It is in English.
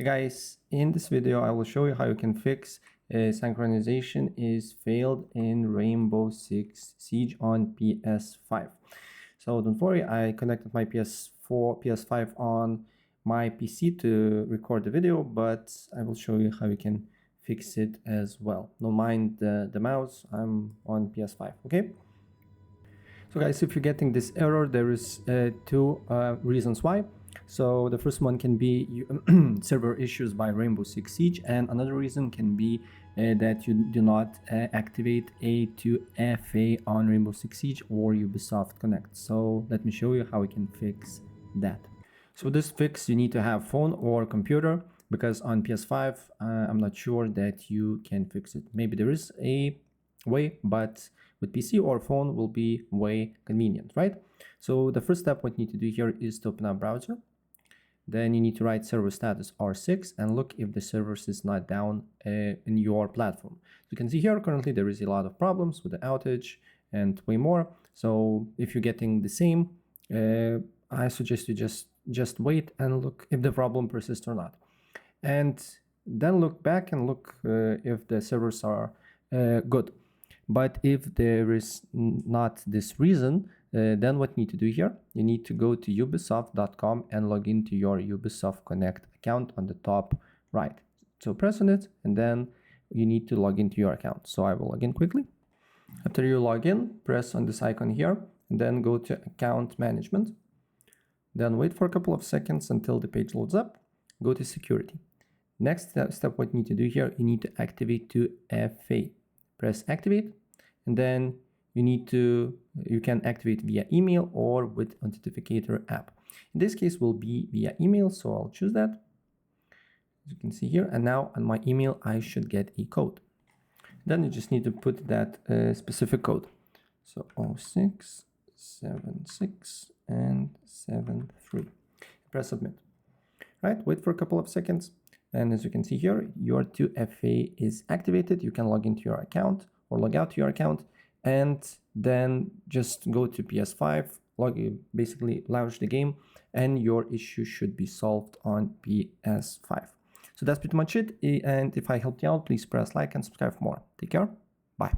Hey guys, in this video I will show you how you can fix synchronization is failed in Rainbow Six Siege on PS5. So don't worry, I connected my PS4, PS5 on my PC to record the video, but I will show you how you can fix it as well. Don't mind the mouse, I'm on PS5, okay? So guys, if you're getting this error, there is two reasons why. So the first one can be server issues by Rainbow Six Siege, and another reason can be that you do not activate A2FA on Rainbow Six Siege or Ubisoft Connect. So let me show you how we can fix that. So this fix, you need to have phone or computer, because on PS5 I'm not sure that you can fix it. Maybe there is a way, but with PC or phone will be way convenient, right? So the first step what you need to do here is to open up browser. Then you need to write server status R6 and look if the service is not down in your platform. So you can see here currently there is a lot of problems with the outage and way more. So if you're getting the same, I suggest you just wait and look if the problem persists or not. And then look back and look if the servers are good. But if there is not this reason, then what you need to do here, you need to go to ubisoft.com and log into your Ubisoft Connect account on the top right. So press on it and then you need to log into your account. So I will log in quickly. After you log in, press on this icon here and then go to account management. Then wait for a couple of seconds until the page loads up. Go to security. Next step, what you need to do here, you need to activate 2FA. Press activate, and then you can activate via email or with Authenticator app. In this case will be via email, so I'll choose that, as you can see here. And now on my email I should get a code. Then you just need to put that specific code. So 0676 and 73. Press submit. Right, wait for a couple of seconds. And as you can see here, your 2FA is activated. You can log into your account or log out to your account, and then just go to PS5, basically launch the game, and your issue should be solved on PS5. So that's pretty much it. And if I helped you out, please press like and subscribe for more. Take care. Bye.